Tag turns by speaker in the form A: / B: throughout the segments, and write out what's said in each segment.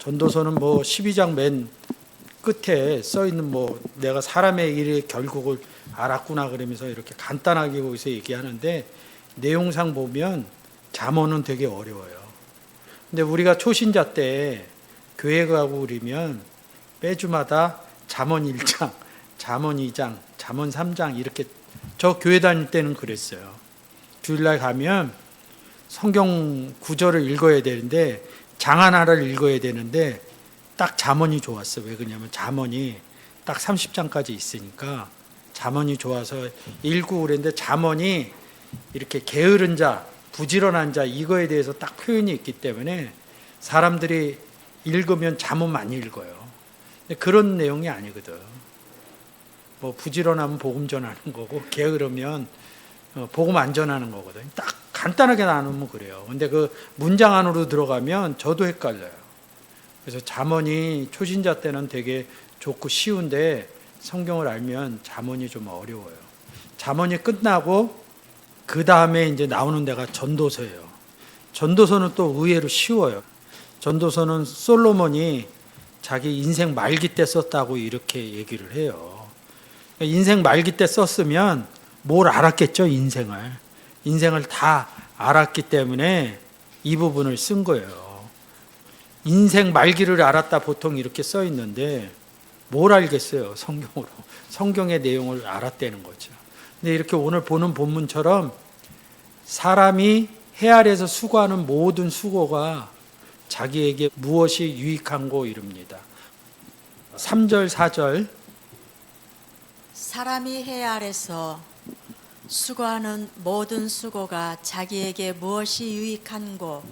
A: 전도서는 뭐 12장 맨 끝에 써 있는 뭐 내가 사람의 일의 결국을 알았구나 그러면서 이렇게 간단하게 거기서 얘기하는데 내용상 보면 잠언은 되게 어려워요. 근데 우리가 초신자 때 교회 가고 그러면 매주마다 잠언 1장, 잠언 2장, 잠언 3장 이렇게 저 교회 다닐 때는 그랬어요. 주일날 가면 성경 구절을 읽어야 되는데 장 하나를 읽어야 되는데 딱 잠언이 좋았어. 왜 그러냐면 잠언이 딱 30장까지 있으니까 잠언이 좋아서 읽고 그랬는데 잠언이 이렇게 게으른 자, 부지런한 자 이거에 대해서 딱 표현이 있기 때문에 사람들이 읽으면 잠언 많이 읽어요. 근데 그런 내용이 아니거든. 뭐 부지런하면 복음 전하는 거고 게으르면 복음 안 전하는 거거든. 딱 간단하게 나누면 그래요. 근데 그 문장 안으로 들어가면 저도 헷갈려요. 그래서 잠언이 초신자 때는 되게 좋고 쉬운데 성경을 알면 잠언이 좀 어려워요. 잠언이 끝나고 그 다음에 이제 나오는 데가 전도서예요. 전도서는 또 의외로 쉬워요. 전도서는 솔로몬이 자기 인생 말기 때 썼다고 이렇게 얘기를 해요. 인생 말기 때 썼으면 뭘 알았겠죠, 인생을. 인생을 다 알았기 때문에 이 부분을 쓴 거예요. 인생 말기를 알았다 보통 이렇게 써 있는데 뭘 알겠어요, 성경으로. 성경의 내용을 알았다는 거죠. 근데 이렇게 오늘 보는 본문처럼 사람이 해 아래에서 수고하는 모든 수고가 자기에게 무엇이 유익한고 이릅니다. 3절, 4절.
B: 사람이 해 아래서 수고하는 모든 수고가 자기에게 무엇이 유익한고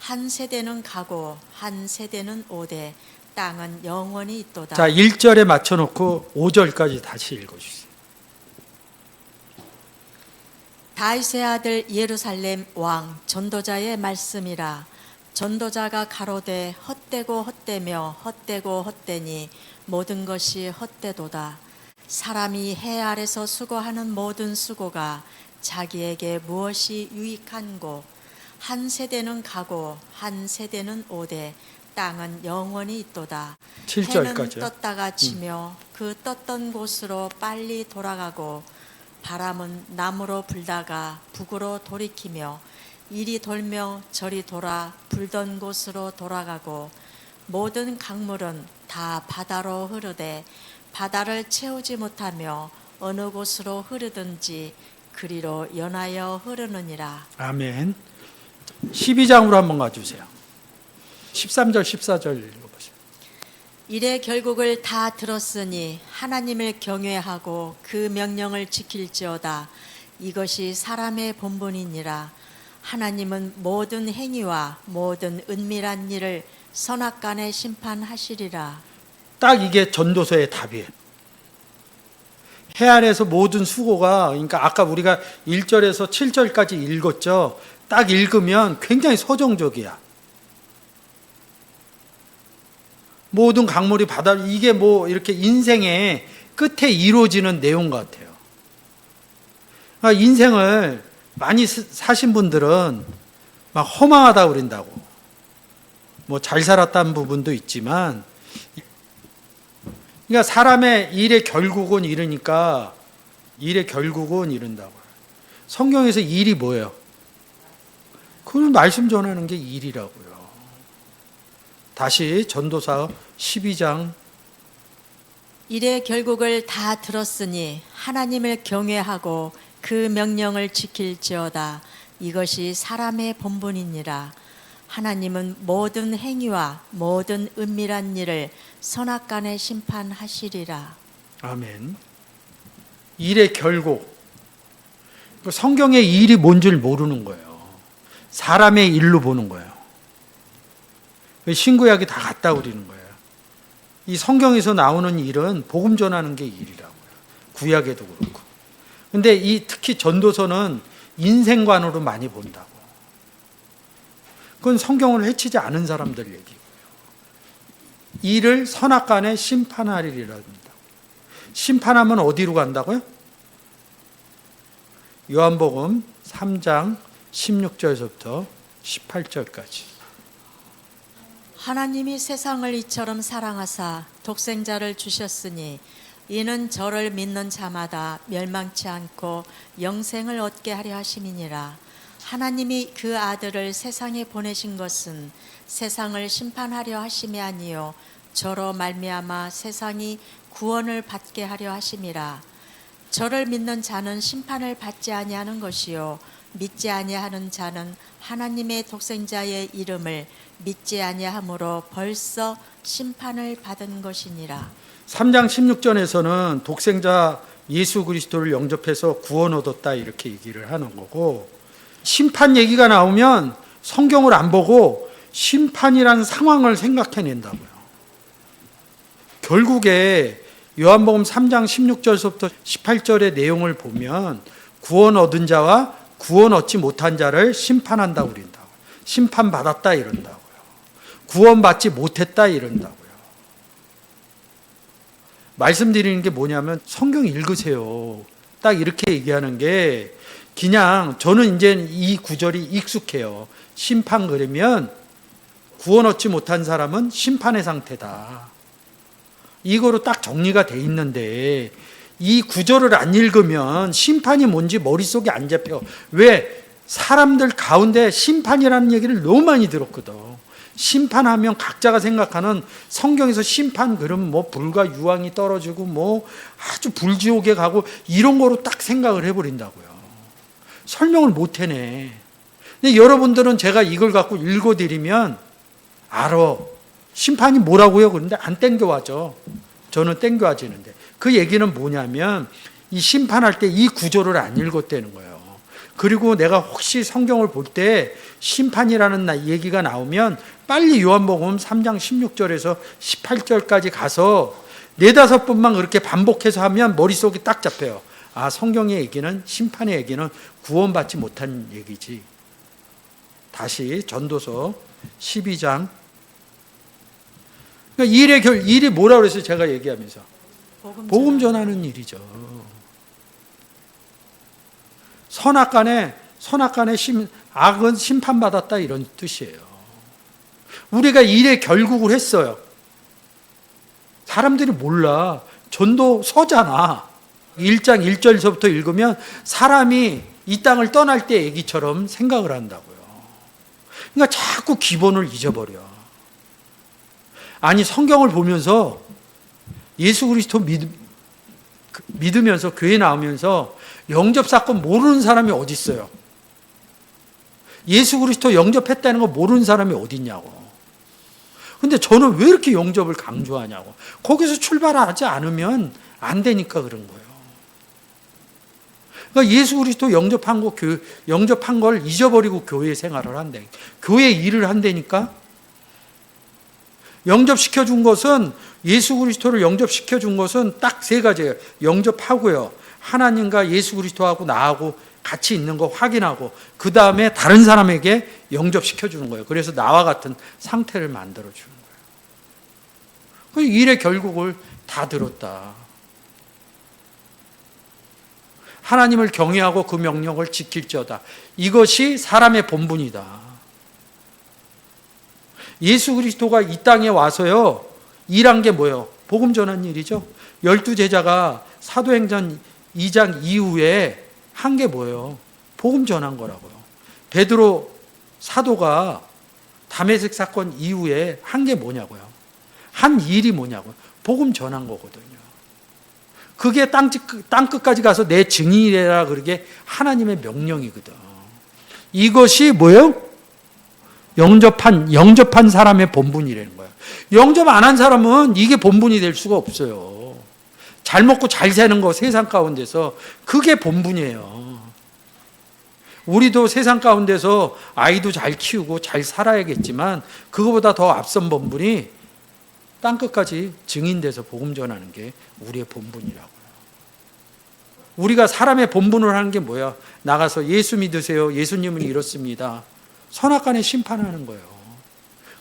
B: 한 세대는 가고 한 세대는 오되 땅은 영원히 있도다.
A: 자, 1절에 맞춰놓고 5절까지 다시 읽어주세요.
B: 다윗의 아들 예루살렘 왕 전도자의 말씀이라. 전도자가 가로되 헛되고 헛되며 헛되고 헛되니 모든 것이 헛되도다. 사람이 해 아래서 수고하는 모든 수고가 자기에게 무엇이 유익한고 한 세대는 가고 한 세대는 오되 땅은 영원히 있도다.
A: 7절까지요.
B: 해는 떴다가 지며 그 떴던 곳으로 빨리 돌아가고 바람은 남으로 불다가 북으로 돌이키며 이리 돌며 저리 돌아 불던 곳으로 돌아가고 모든 강물은 다 바다로 흐르되 바다를 채우지 못하며 어느 곳으로 흐르든지 그리로 연하여 흐르느니라.
A: 아멘. 12장으로 한번 가주세요. 13절, 14절 읽어보세요.
B: 이래 결국을 다 들었으니 하나님을 경외하고 그 명령을 지킬지어다. 이것이 사람의 본분이니라. 하나님은 모든 행위와 모든 은밀한 일을 선악간에 심판하시리라.
A: 딱 이게 전도서의 답이에요. 해 아래에서 모든 수고가, 그러니까 아까 우리가 1절에서 7절까지 읽었죠. 딱 읽으면 굉장히 서정적이야. 모든 강물이 바다를, 이게 뭐 이렇게 인생의 끝에 이루어지는 내용 같아요. 그러니까 인생을 많이 사신 분들은 막 허망하다 그런다고. 뭐 잘 살았다는 부분도 있지만, 그러니까 사람의 일의 결국은 이르니까 일의 결국은 이른다고. 성경에서 일이 뭐예요? 그건 말씀 전하는 게 일이라고요. 다시 전도서 12장.
B: 이래 결국을 다 들었으니 하나님을 경외하고 그 명령을 지킬지어다. 이것이 사람의 본분이니라. 하나님은 모든 행위와 모든 은밀한 일을 선악간에 심판하시리라.
A: 아멘. 일의 결국. 성경의 일이 뭔 줄 모르는 거예요. 사람의 일로 보는 거예요. 신구약이 다 같다 그러는 거예요. 이 성경에서 나오는 일은 복음 전하는 게 일이라고요. 구약에도 그렇고. 근데 이 특히 전도서는 인생관으로 많이 본다고. 그건 성경을 해치지 않은 사람들 얘기고요. 이를 선악간에 심판하리라 합니다. 심판하면 어디로 간다고요? 요한복음 3장 16절에서부터 18절까지.
B: 하나님이 세상을 이처럼 사랑하사 독생자를 주셨으니 이는 저를 믿는 자마다 멸망치 않고 영생을 얻게 하려 하심이니라. 하나님이 그 아들을 세상에 보내신 것은 세상을 심판하려 하심이 아니요 저로 말미암아 세상이 구원을 받게 하려 하심이라. 저를 믿는 자는 심판을 받지 아니하는 것이요 믿지 아니하는 자는 하나님의 독생자의 이름을 믿지 아니하므로 벌써 심판을 받은 것이니라.
A: 3장 16절에서는 독생자 예수 그리스도를 영접해서 구원 얻었다 이렇게 얘기를 하는 거고, 심판 얘기가 나오면 성경을 안 보고 심판이라는 상황을 생각해낸다고요. 결국에 요한복음 3장 16절부터 18절의 내용을 보면 구원 얻은 자와 구원 얻지 못한 자를 심판한다고 그런다고요. 심판받았다 이런다고요. 구원받지 못했다 이런다고요. 말씀드리는 게 뭐냐면 성경 읽으세요. 딱 이렇게 얘기하는 게, 그냥 저는 이제 이 구절이 익숙해요. 심판 그러면 구원 얻지 못한 사람은 심판의 상태다. 이거로 딱 정리가 돼 있는데 이 구절을 안 읽으면 심판이 뭔지 머릿속에 안 잡혀. 왜? 사람들 가운데 심판이라는 얘기를 너무 많이 들었거든. 심판하면 각자가 생각하는, 성경에서 심판 그러면 뭐 불과 유황이 떨어지고 뭐 아주 불지옥에 가고 이런 거로 딱 생각을 해버린다고요. 설명을 못 해내. 근데 여러분들은 제가 이걸 갖고 읽어드리면 알아. 심판이 뭐라고요? 그런데 안 땡겨와죠. 저는 땡겨와지는데. 그 얘기는 뭐냐면 이 심판할 때 이 구절을 안 읽었다는 거예요. 그리고 내가 혹시 성경을 볼 때 심판이라는 얘기가 나오면 빨리 요한복음 3장 16절에서 18절까지 가서 4-5번만 그렇게 반복해서 하면 머릿속에 딱 잡혀요. 아, 성경의 얘기는, 심판의 얘기는 구원받지 못한 얘기지. 다시 전도서 12장. 그러니까 일이 뭐라고 그랬어요? 제가 얘기하면서 복음 전하는 일이죠. 선악간에 악은 심판받았다 이런 뜻이에요. 우리가 일의 결국을 했어요. 사람들이 몰라. 전도서잖아. 1장 1절서부터 읽으면 사람이 이 땅을 떠날 때 얘기처럼 생각을 한다고요. 그러니까 자꾸 기본을 잊어버려. 아니, 성경을 보면서 예수 그리스도 믿으면서 교회 나오면서 영접사건 모르는 사람이 어디 있어요? 예수 그리스도 영접했다는 거 모르는 사람이 어디 있냐고. 근데 저는 왜 이렇게 영접을 강조하냐고. 거기서 출발하지 않으면 안 되니까 그런 거예요. 그러니까 예수 그리스도 영접한 걸 잊어버리고 교회 생활을 한대. 교회 일을 한다니까. 영접시켜 준 것은, 예수 그리스도를 영접시켜 준 것은 딱 3가지예요. 영접하고요, 하나님과 예수 그리스도하고 나하고 같이 있는 거 확인하고, 그 다음에 다른 사람에게 영접시켜 주는 거예요. 그래서 나와 같은 상태를 만들어 주는 거예요. 그 일의 결국을 다 들었다. 하나님을 경외하고 그 명령을 지킬지어다. 이것이 사람의 본분이다. 예수 그리스도가 이 땅에 와서요, 일한 게 뭐예요? 복음 전한 일이죠. 12제자가 사도행전 2장 이후에 한 게 뭐예요? 복음 전한 거라고요. 베드로 사도가 다메섹 사건 이후에 한 게 뭐냐고요? 한 일이 뭐냐고요? 복음 전한 거거든요. 그게 땅끝까지 가서 내 증인이라, 그러게 하나님의 명령이거든. 이것이 뭐예요? 영접한 사람의 본분이라는 거예요. 영접 안 한 사람은 이게 본분이 될 수가 없어요. 잘 먹고 잘 사는 거 세상 가운데서 그게 본분이에요. 우리도 세상 가운데서 아이도 잘 키우고 잘 살아야겠지만 그거보다 더 앞선 본분이 땅끝까지 증인돼서 복음 전하는 게 우리의 본분이라고요. 우리가 사람의 본분을 하는 게 뭐야? 나가서 예수 믿으세요. 예수님은 이렇습니다. 선악간에 심판하는 거예요.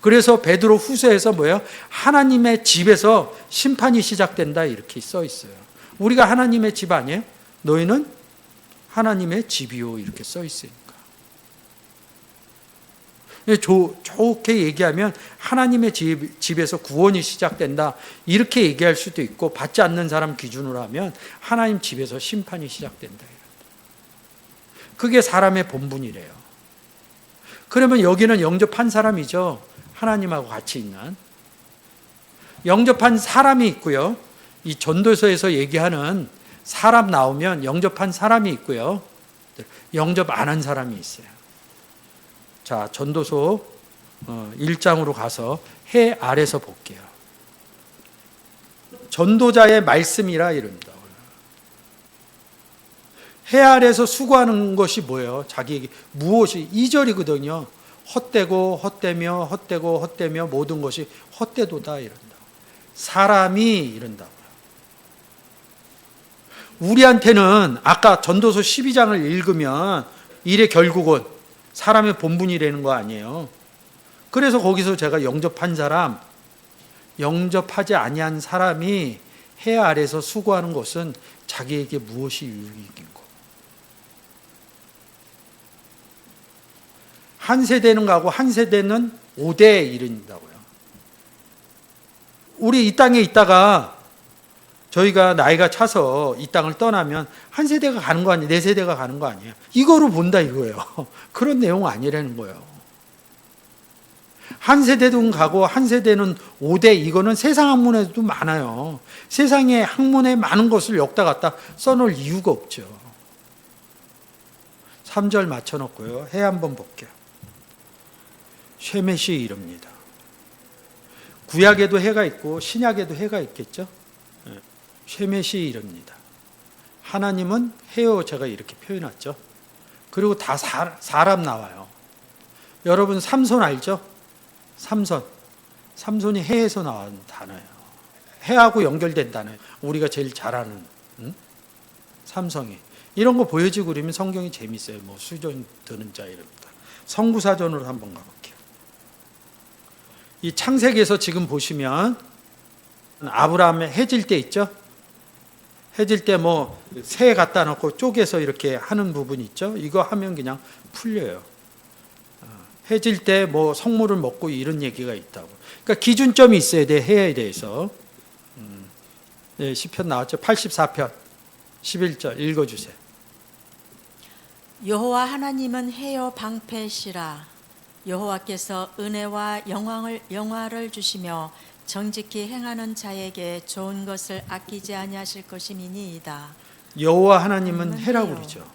A: 그래서 베드로 후서에서 뭐예요? 하나님의 집에서 심판이 시작된다 이렇게 써 있어요. 우리가 하나님의 집 아니에요? 너희는 하나님의 집이요 이렇게 써 있으니까. 좋게 얘기하면 하나님의 집에서 구원이 시작된다 이렇게 얘기할 수도 있고, 받지 않는 사람 기준으로 하면 하나님 집에서 심판이 시작된다. 그게 사람의 본분이래요. 그러면 여기는 영접한 사람이죠. 하나님하고 같이 있는 영접한 사람이 있고요. 이 전도서에서 얘기하는 사람 나오면 영접한 사람이 있고요. 영접 안 한 사람이 있어요. 자, 전도서 1장으로 가서 해 아래서 볼게요. 전도자의 말씀이라 이릅니다. 해 아래서 수고하는 것이 뭐예요? 자기에게 무엇이 2절이거든요. 헛되고 헛되며 헛되고 헛되며 모든 것이 헛되도다 이른다. 사람이 이른다고요. 우리한테는 아까 전도서 12장을 읽으면 일의 결국은 사람의 본분이라는 거 아니에요. 그래서 거기서 제가 영접한 사람, 영접하지 아니한 사람이 해 아래서 수고하는 것은 자기에게 무엇이 유익인 거. 한 세대는 가고 한 세대는 5대 이른다고요. 우리 이 땅에 있다가 저희가 나이가 차서 이 땅을 떠나면 한 세대가 가는 거 아니에요? 네 세대가 가는 거 아니에요? 이거로 본다 이거예요. 그런 내용 아니라는 거예요. 한 세대는 가고 한 세대는 5대, 이거는 세상 학문에도 많아요. 세상의 학문에 많은 것을 여기다 갖다 써놓을 이유가 없죠. 3절 맞춰놓고요. 해 한번 볼게요. 쉐메시 이릅니다. 구약에도 해가 있고 신약에도 해가 있겠죠. 쉐메시 이릅니다. 하나님은 해요, 제가 이렇게 표현했죠. 그리고 다 사람 나와요. 여러분 삼손 알죠? 삼손이 해에서 나온 단어예요. 해하고 연결된 단어예요. 우리가 제일 잘 아는 삼성이. 이런 거 보여지고 그러면 성경이 재밌어요. 뭐 수전 드는 자 이럽니다. 성구사전으로 한번 가볼게요. 이 창세기에서 지금 보시면 아브라함의 해질 때 있죠? 해질 때 뭐 새 갖다 놓고 쪼개서 이렇게 하는 부분 있죠? 이거 하면 그냥 풀려요. 해질 때 뭐 성물을 먹고 이런 얘기가 있다고. 그러니까 기준점이 있어야 돼, 해에 대해서. 네, 시편 나왔죠? 84편 11절 읽어주세요.
B: 여호와 하나님은 해요 방패시라. 여호와께서 은혜와 영화를 주시며 정직히 행하는 자에게 좋은 것을 아끼지 아니하실 것임이니이다.
A: 여호와 하나님은 해라고 그러죠.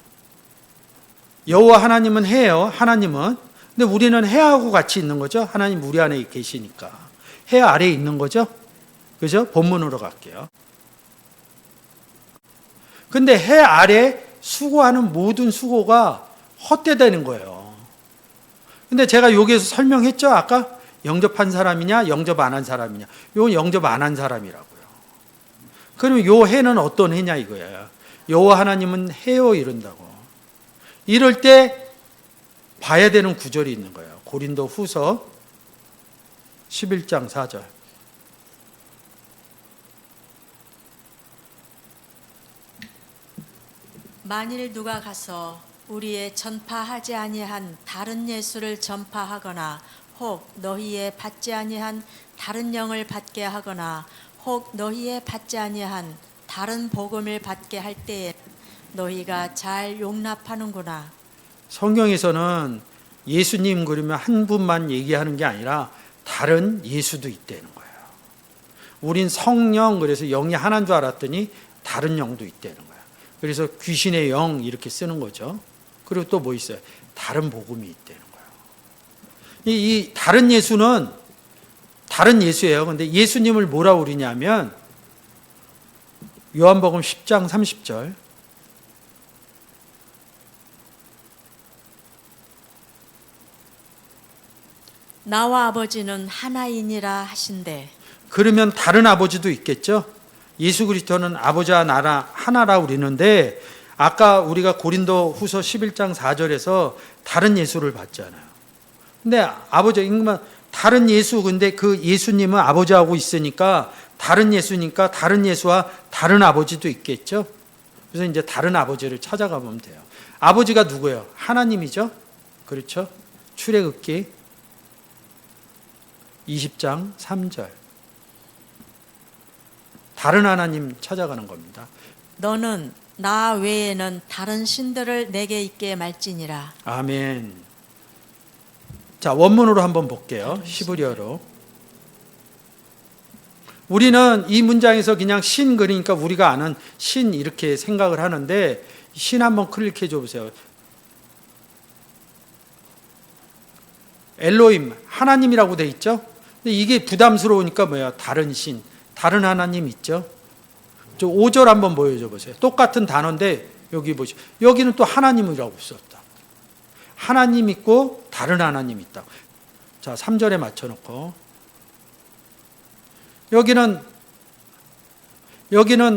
A: 여호와 하나님은 해요. 하나님은. 근데 우리는 해하고 같이 있는 거죠. 하나님 우리 안에 계시니까. 해 아래에 있는 거죠. 그죠? 본문으로 갈게요. 근데 해 아래 수고하는 모든 수고가 헛되다는 거예요. 근데 제가 여기에서 설명했죠. 아까 영접한 사람이냐 영접 안 한 사람이냐. 이건 영접 안 한 사람이라고요. 그러면 요 해는 어떤 해냐 이거예요. 여호와 하나님은 해요 이른다고. 이럴 때 봐야 되는 구절이 있는 거예요. 고린도 후서 11장 4절.
B: 만일 누가 가서 우리의 전파하지 아니한 다른 예수를 전파하거나 혹 너희의 받지 아니한 다른 영을 받게 하거나 혹 너희의 받지 아니한 다른 복음을 받게 할 때에 너희가 잘 용납하는구나.
A: 성경에서는 예수님 그러면 한 분만 얘기하는 게 아니라 다른 예수도 있다는 거예요. 우린 성령, 그래서 영이 하나인 줄 알았더니 다른 영도 있다는 거예요. 그래서 귀신의 영 이렇게 쓰는 거죠. 그리고 또 뭐 있어요? 다른 복음이 있다는 거예요. 이 다른 예수는 다른 예수예요. 근데 예수님을 뭐라 그러냐면 요한복음 10장 30절.
B: 나와 아버지는 하나이니라 하신대.
A: 그러면 다른 아버지도 있겠죠? 예수 그리스도는 아버지와 나라 하나라고 그러는데 아까 우리가 고린도 후서 11장 4절에서 다른 예수를 봤잖아요. 근데 아버지, 다른 예수, 근데 그 예수님은 아버지하고 있으니까 다른 예수니까 다른 예수와 다른 아버지도 있겠죠? 그래서 이제 다른 아버지를 찾아가 보면 돼요. 아버지가 누구예요? 하나님이죠? 그렇죠? 출애굽기 20장 3절. 다른 하나님 찾아가는 겁니다.
B: 너는 나 외에는 다른 신들을 내게 있게 말지니라.
A: 아멘. 자, 원문으로 한번 볼게요. 히브리어로. 우리는 이 문장에서 그냥 신 그러니까 우리가 아는 신 이렇게 생각을 하는데 신 한번 클릭해 줘 보세요. 엘로임, 하나님이라고 돼 있죠? 근데 이게 부담스러우니까 뭐야? 다른 신, 다른 하나님 있죠? 저 5절 한번 보여줘 보세요. 똑같은 단어인데 여기 보시죠. 여기는 또 하나님이라고 썼다. 하나님 있고 다른 하나님 있다. 자, 3절에 맞춰놓고 여기는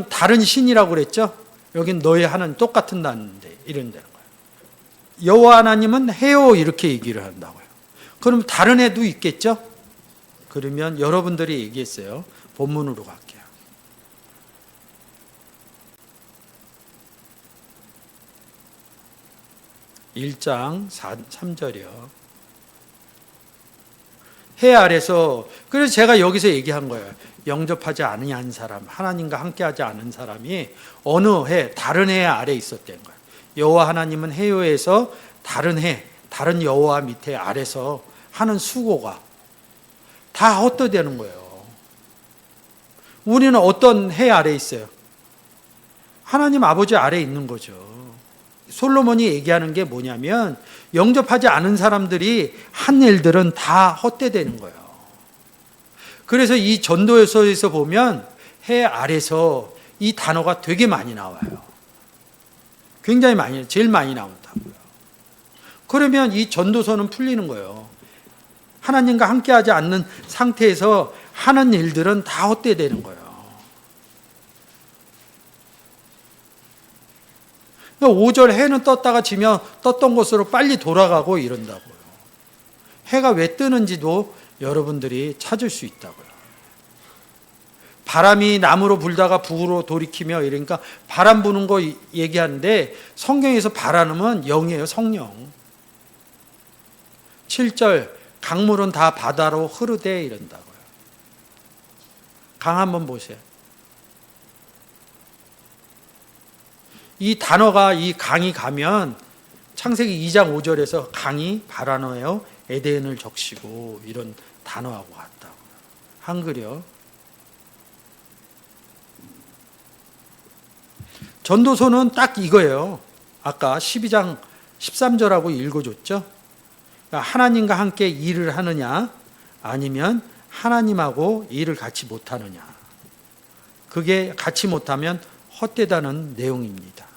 A: 다른 신이라고 그랬죠? 여긴 너의 하나님 똑같은 단어인데 이런 데는 거예요. 여호와 하나님은 해요 이렇게 얘기를 한다고요. 그럼 다른 해도 있겠죠? 그러면 여러분들이 얘기했어요. 본문으로 갈게요. (1장 3절이요) 해 아래서, 그래서 제가 여기서 얘기한 거예요. 영접하지 아니한 사람, 하나님과 함께하지 않은 사람이 어느 해, 다른 해 아래 있었던 거예요. 여호와 하나님은 해요에서 다른 해, 다른 여호와 밑에 아래서 하는 수고가 다 헛되되는 거예요. 우리는 어떤 해 아래 있어요? 하나님 아버지 아래 있는 거죠. 솔로몬이 얘기하는 게 뭐냐면 영접하지 않은 사람들이 한 일들은 다 헛되되는 거예요. 그래서 이 전도서에서 보면 해 아래서 이 단어가 되게 많이 나와요. 굉장히 많이, 제일 많이 나온다고요. 그러면 이 전도서는 풀리는 거예요. 하나님과 함께하지 않는 상태에서 하는 일들은 다 헛되되는 거예요. 5절 해는 떴다가 지면 떴던 곳으로 빨리 돌아가고 이런다고요. 해가 왜 뜨는지도 여러분들이 찾을 수 있다고요. 바람이 남으로 불다가 북으로 돌이키며 이러니까 바람 부는 거 얘기하는데 성경에서 바람은 영이에요. 성령. 7절 강물은 다 바다로 흐르되 이런다고요. 강 한번 보세요. 이 단어가 이 강이 가면 창세기 2장 5절에서 강이 바라노에어 에덴을 적시고 이런 단어하고 같다고요. 한글이요. 전도서는 딱 이거예요. 아까 12장 13절하고 읽어줬죠. 그러니까 하나님과 함께 일을 하느냐 아니면 하나님하고 일을 같이 못하느냐. 그게 같이 못하면 헛되다는 내용입니다.